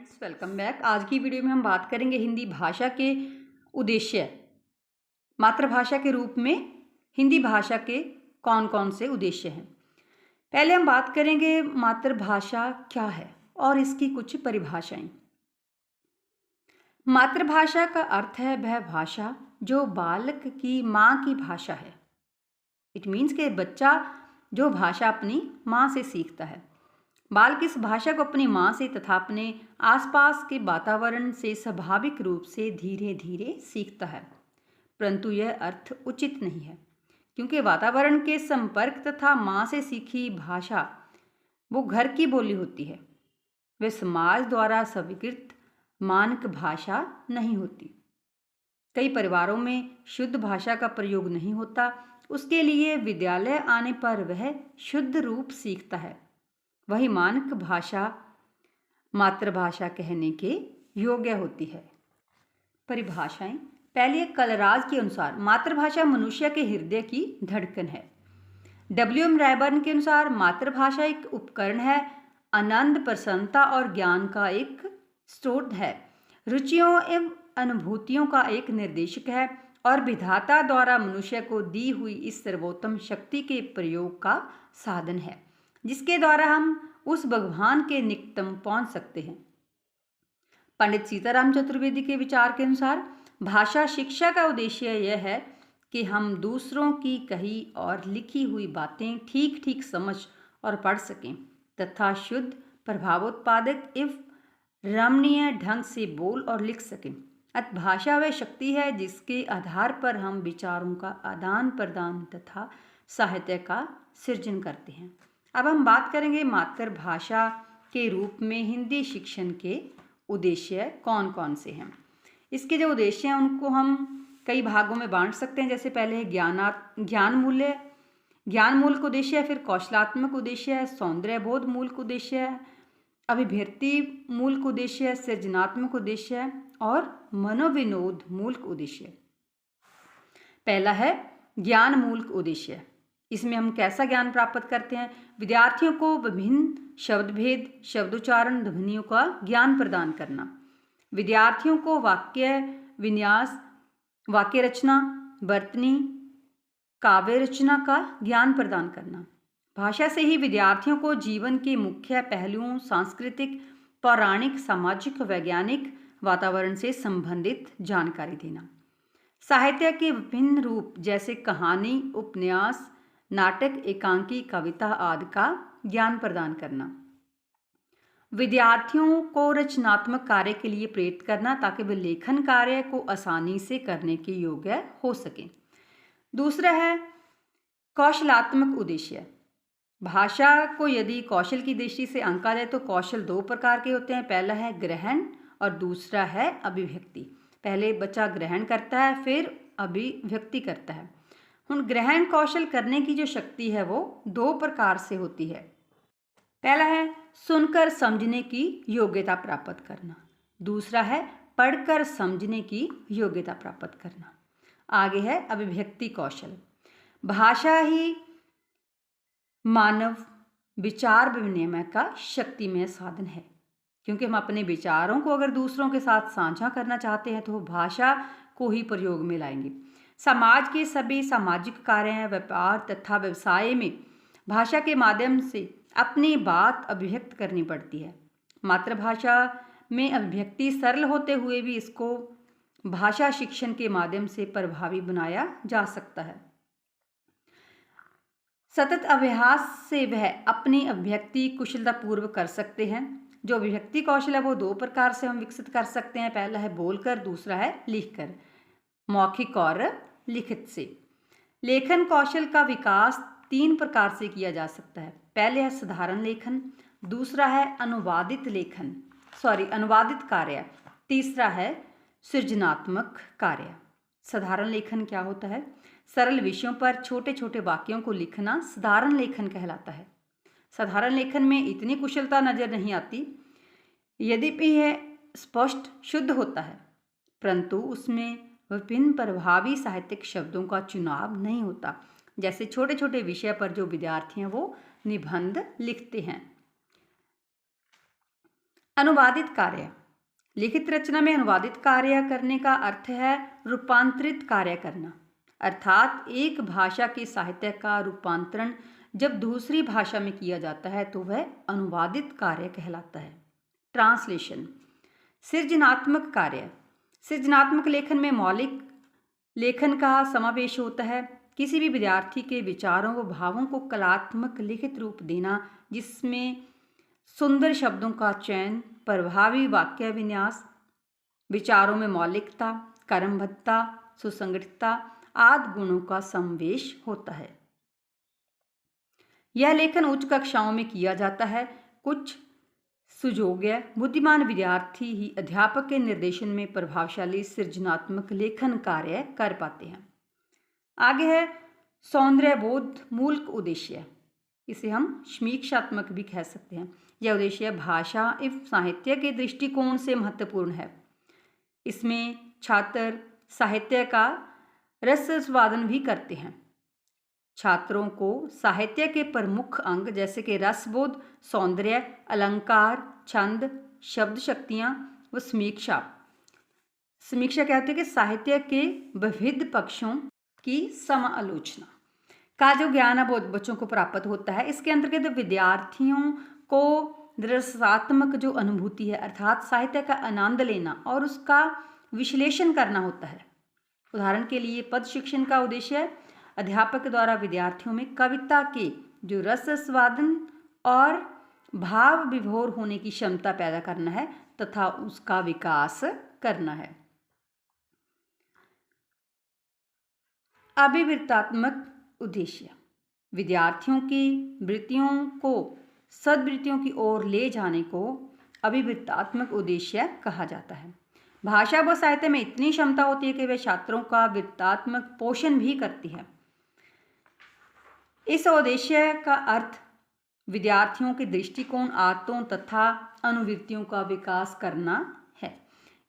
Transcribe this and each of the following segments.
Friends, welcome back. आज की video में हम बात करेंगे हिंदी भाषा के उद्देश्य। मातृभाषा के रूप में हिंदी भाषा के कौन कौन से उद्देश्य हैं। पहले हम बात करेंगे मातृभाषा क्या है और इसकी कुछ परिभाषाएं। मातृभाषा का अर्थ है वह भाषा जो बालक की माँ की भाषा है। इट मीन्स कि बच्चा जो भाषा अपनी माँ से सीखता है। बालक इस भाषा को अपनी माँ से तथा अपने आसपास के वातावरण से स्वाभाविक रूप से धीरे धीरे सीखता है, परंतु यह अर्थ उचित नहीं है, क्योंकि वातावरण के संपर्क तथा माँ से सीखी भाषा वो घर की बोली होती है, वह समाज द्वारा स्वीकृत मानक भाषा नहीं होती। कई परिवारों में शुद्ध भाषा का प्रयोग नहीं होता, उसके लिए विद्यालय आने पर वह शुद्ध रूप सीखता है। वही मानक भाषा मातृभाषा कहने के योग्य होती है। परिभाषाएं। पहले कलराज के अनुसार मातृभाषा मनुष्य के हृदय की धड़कन है। W.M. रायबर्न के अनुसार मातृभाषा एक उपकरण है, आनंद, प्रसन्नता और ज्ञान का एक स्रोत है, रुचियों एवं अनुभूतियों का एक निर्देशक है और विधाता द्वारा मनुष्य को दी हुई इस सर्वोत्तम शक्ति के प्रयोग का साधन है, जिसके द्वारा हम उस भगवान के निकटतम पहुंच सकते हैं। पंडित सीताराम चतुर्वेदी के विचार के अनुसार भाषा शिक्षा का उद्देश्य यह है कि हम दूसरों की कही और लिखी हुई बातें ठीक ठीक समझ और पढ़ सकें तथा शुद्ध, प्रभावोत्पादक एवं रमणीय ढंग से बोल और लिख सकें। अतः भाषा वह शक्ति है जिसके आधार पर हम विचारों का आदान प्रदान तथा साहित्य का सृजन करते हैं। अब हम बात करेंगे मातृभाषा के रूप में हिंदी शिक्षण के उद्देश्य कौन कौन से हैं। इसके जो उद्देश्य हैं उनको हम कई भागों में बांट सकते हैं। जैसे पहले है ज्ञान मूलक उद्देश्य है, फिर कौशलात्मक उद्देश्य है, सौंदर्य बोध मूलक उद्देश्य है, अभिव्यक्ति मूलक उद्देश्य है, सृजनात्मक उद्देश्य है और मनोविनोद मूलक उद्देश्य। पहला है ज्ञान मूलक उद्देश्य। इसमें हम कैसा ज्ञान प्राप्त करते हैं? विद्यार्थियों को विभिन्न शब्द भेद, शब्दोच्चारण, ध्वनियों का ज्ञान प्रदान करना, विद्यार्थियों को वाक्य विन्यास, वाक्य रचना, वर्तनी, काव्य रचना का ज्ञान प्रदान करना। भाषा से ही विद्यार्थियों को जीवन के मुख्य पहलुओं, सांस्कृतिक, पौराणिक, सामाजिक, वैज्ञानिक वातावरण से संबंधित जानकारी देना। साहित्य के विभिन्न रूप जैसे कहानी, उपन्यास, नाटक, एकांकी, कविता आदि का ज्ञान प्रदान करना। विद्यार्थियों को रचनात्मक कार्य के लिए प्रेरित करना ताकि वे लेखन कार्य को आसानी से करने के योग्य हो सकें। दूसरा है कौशलात्मक उद्देश्य। भाषा को यदि कौशल की दृष्टि से आंका जाए तो कौशल दो प्रकार के होते हैं। पहला है ग्रहण और दूसरा है अभिव्यक्ति। पहले बच्चा ग्रहण करता है, फिर अभिव्यक्ति करता है। ग्रहण कौशल करने की जो शक्ति है वो दो प्रकार से होती है। पहला है सुनकर समझने की योग्यता प्राप्त करना, दूसरा है पढ़कर समझने की योग्यता प्राप्त करना। आगे है अभिव्यक्ति कौशल। भाषा ही मानव विचार विनिमय का शक्तिमय साधन है, क्योंकि हम अपने विचारों को अगर दूसरों के साथ साझा करना चाहते हैं तो भाषा को ही प्रयोग में लाएंगे। समाज के सभी सामाजिक कार्य, व्यापार तथा व्यवसाय में भाषा के माध्यम से अपनी बात अभिव्यक्त करनी पड़ती है। मातृभाषा में अभिव्यक्ति सरल होते हुए भी इसको भाषा शिक्षण के माध्यम से प्रभावी बनाया जा सकता है। सतत अभ्यास से वह अपनी अभिव्यक्ति कुशलतापूर्वक कर सकते हैं। जो अभिव्यक्ति कौशल है वो दो प्रकार से हम विकसित कर सकते हैं। पहला है बोलकर, दूसरा है लिखकर, मौखिक और लिखित से। लेखन कौशल का विकास तीन प्रकार से किया जा सकता है। पहले है साधारण लेखन, दूसरा है अनुवादित कार्य, तीसरा है सृजनात्मक कार्य। साधारण लेखन क्या होता है? सरल विषयों पर छोटे छोटे वाक्यों को लिखना साधारण लेखन कहलाता है। साधारण लेखन में इतनी कुशलता नजर नहीं आती, यद्यपि यह स्पष्ट शुद्ध होता है, परंतु उसमें विभिन्न प्रभावी साहित्यिक शब्दों का चुनाव नहीं होता। जैसे छोटे छोटे विषय पर जो विद्यार्थी हैं वो निबंध लिखते हैं। अनुवादित कार्य। लिखित रचना में अनुवादित कार्य करने का अर्थ है रूपांतरित कार्य करना, अर्थात एक भाषा के साहित्य का रूपांतरण जब दूसरी भाषा में किया जाता है तो वह अनुवादित कार्य कहलाता है। ट्रांसलेशन। सृजनात्मक कार्य। सृजनात्मक लेखन में मौलिक लेखन का समावेश होता है। किसी भी विद्यार्थी के विचारों व भावों को कलात्मक लिखित रूप देना, जिसमें सुंदर शब्दों का चयन, प्रभावी वाक्य विन्यास, विचारों में मौलिकता, कर्मबद्धता, सुसंगठितता आदि गुणों का समावेश होता है। यह लेखन उच्च कक्षाओं में किया जाता है। कुछ सुयोग्य बुद्धिमान विद्यार्थी ही अध्यापक के निर्देशन में प्रभावशाली सृजनात्मक लेखन कार्य कर पाते हैं। आगे है सौंदर्यबोध मूलक उद्देश्य। इसे हम समीक्षात्मक भी कह सकते हैं। यह उद्देश्य भाषा एवं साहित्य के दृष्टिकोण से महत्वपूर्ण है। इसमें छात्र साहित्य का रसास्वादन भी करते हैं। छात्रों को साहित्य के प्रमुख अंग जैसे कि रसबोध, सौंदर्य, अलंकार, छंद, शब्द शक्तियाँ व समीक्षा। समीक्षा क्या होती है कि साहित्य के विविध पक्षों की समालोचना का जो ज्ञान है वो बच्चों को प्राप्त होता है। इसके अंतर्गत विद्यार्थियों को रसात्मक जो अनुभूति है अर्थात साहित्य का आनंद लेना और उसका विश्लेषण करना होता है। उदाहरण के लिए पद शिक्षण का उद्देश्य अध्यापक द्वारा विद्यार्थियों में कविता के जो रसास्वादन और भाव विभोर होने की क्षमता पैदा करना है तथा उसका विकास करना है। अभिवृत्तात्मक उद्देश्य विद्यार्थियों की वृत्तियों को सद्वृत्तियों की ओर ले जाने को अभिवृत्तात्मक उद्देश्य कहा जाता है। भाषा व साहित्य में इतनी क्षमता होती है कि वे छात्रों का वृत्तात्मक पोषण भी करती है। इस उद्देश्य का अर्थ विद्यार्थियों के दृष्टिकोण, आदतों तथा अनुवृत्तियों का विकास करना है।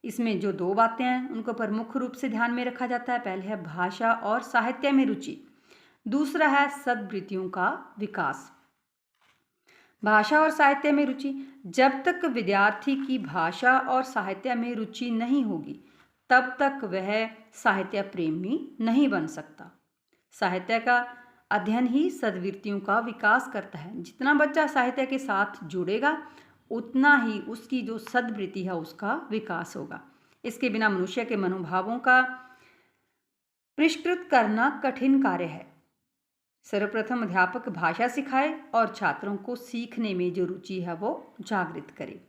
इसमें जो दो बातें हैं उनको प्रमुख रूप से ध्यान में रखा जाता है। पहले है भाषा और साहित्य में रुचि, दूसरा है सद्वृत्तियों का विकास। भाषा और साहित्य में रुचि, जब तक विद्यार्थी की भाषा और साहित्य में रुचि नहीं होगी तब तक वह साहित्य प्रेमी नहीं बन सकता। साहित्य का अध्ययन ही सद्वृत्तियों का विकास करता है। जितना बच्चा साहित्य के साथ जुड़ेगा उतना ही उसकी जो सद्वृत्ति है उसका विकास होगा। इसके बिना मनुष्य के मनोभावों का परिष्कृत करना कठिन कार्य है। सर्वप्रथम अध्यापक भाषा सिखाए और छात्रों को सीखने में जो रुचि है वो जागृत करे।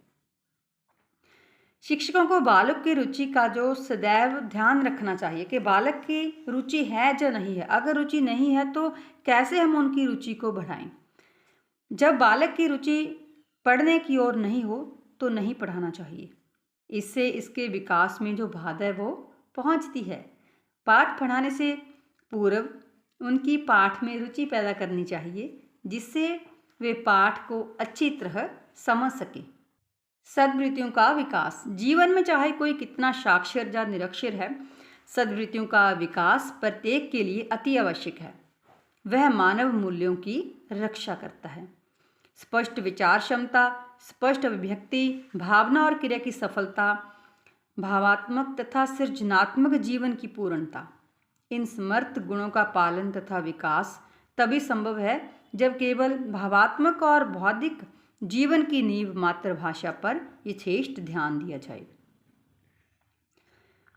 शिक्षकों को बालक की रुचि का जो सदैव ध्यान रखना चाहिए कि बालक की रुचि है जो नहीं है। अगर रुचि नहीं है तो कैसे हम उनकी रुचि को बढ़ाएं। जब बालक की रुचि पढ़ने की ओर नहीं हो तो नहीं पढ़ाना चाहिए। इससे इसके विकास में जो बाधा है वो पहुंचती है। पाठ पढ़ाने से पूर्व उनकी पाठ में रुचि पैदा करनी चाहिए जिससे वे पाठ को अच्छी तरह समझ सकें। सद्वृत्तियों का विकास, जीवन में चाहे कोई कितना साक्षर या निरक्षर है, सद्वृत्तियों का विकास प्रत्येक के लिए अति आवश्यक है। वह मानव मूल्यों की रक्षा करता है। स्पष्ट विचार क्षमता, स्पष्ट अभिव्यक्ति, भावना और क्रिया की सफलता, भावात्मक तथा सृजनात्मक जीवन की पूर्णता, इन समर्थ गुणों का पालन तथा विकास तभी संभव है जब केवल भावात्मक और बौद्धिक जीवन की नींव मातृभाषा पर यथेष्ट ध्यान दिया जाए।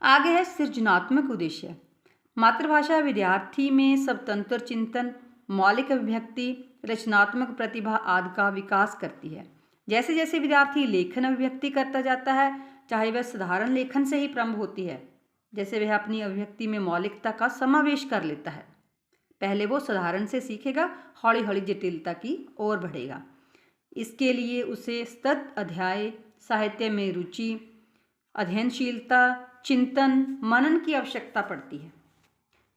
आगे है सृजनात्मक उद्देश्य। मातृभाषा विद्यार्थी में स्वतंत्र चिंतन, मौलिक अभिव्यक्ति, रचनात्मक प्रतिभा आदि का विकास करती है। जैसे जैसे विद्यार्थी लेखन अभिव्यक्ति करता जाता है, चाहे वह साधारण लेखन से ही प्रारंभ होती है, जैसे वह अपनी अभिव्यक्ति में मौलिकता का समावेश कर लेता है। पहले वो साधारण से सीखेगा, हौली हौली जटिलता की ओर बढ़ेगा। इसके लिए उसे सतत अध्याय, साहित्य में रुचि, अध्ययनशीलता, चिंतन, मनन की आवश्यकता पड़ती है।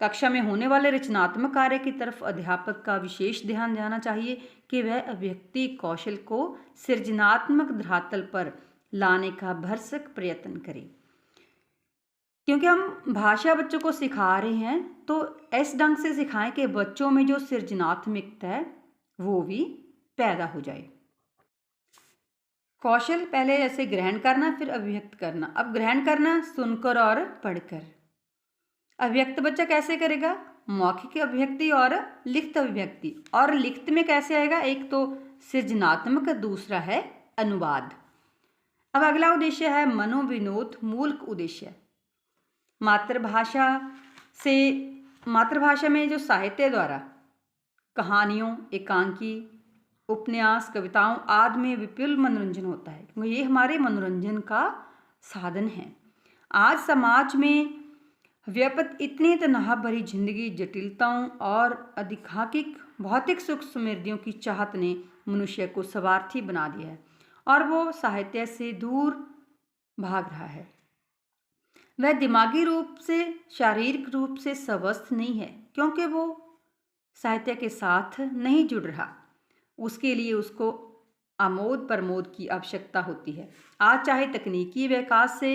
कक्षा में होने वाले रचनात्मक कार्य की तरफ अध्यापक का विशेष ध्यान जाना चाहिए कि वह अभिव्यक्ति कौशल को सृजनात्मक धरातल पर लाने का भरसक प्रयत्न करे। क्योंकि हम भाषा बच्चों को सिखा रहे हैं तो इस ढंग से सिखाएं कि बच्चों में जो सृजनात्मकता है वो भी पैदा हो जाए। कौशल पहले ऐसे ग्रहण करना, फिर अभिव्यक्त करना। अब ग्रहण करना सुनकर और पढ़कर। अभिव्यक्त बच्चा कैसे करेगा? मौखिक अभिव्यक्ति और लिखित अभिव्यक्ति। और लिखित में कैसे आएगा? एक तो सृजनात्मक, दूसरा है अनुवाद। अब अगला उद्देश्य है मनोविनोद मूलक उद्देश्य। मातृभाषा में जो साहित्य द्वारा कहानियों, एकांकी, उपन्यास, कविताओं आदि में विपुल मनोरंजन होता है, क्योंकि ये हमारे मनोरंजन का साधन है। आज समाज में व्याप्त इतनी तनाव भरी जिंदगी, जटिलताओं और अधिकांकिक भौतिक सुख समृद्धियों की चाहत ने मनुष्य को स्वार्थी बना दिया है और वो साहित्य से दूर भाग रहा है। वह दिमागी रूप से, शारीरिक रूप से स्वस्थ नहीं है, क्योंकि वो साहित्य के साथ नहीं जुड़ रहा। उसके लिए उसको आमोद प्रमोद की आवश्यकता होती है। आज चाहे तकनीकी विकास से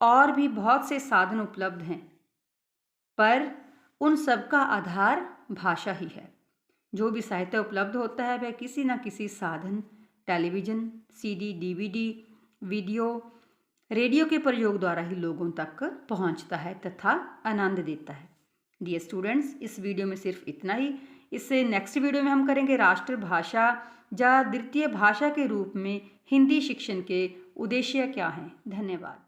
और भी बहुत से साधन उपलब्ध हैं, पर उन सब का आधार भाषा ही है। जो भी साहित्य उपलब्ध होता है वह किसी न किसी साधन, television, CD, DVD, video, radio के प्रयोग द्वारा ही लोगों तक पहुंचता है तथा आनंद देता है। डियर स्टूडेंट्स, इस वीडियो में सिर्फ इतना ही। इससे नेक्स्ट वीडियो में हम करेंगे राष्ट्रभाषा या द्वितीय भाषा के रूप में हिंदी शिक्षण के उद्देश्य क्या हैं। धन्यवाद।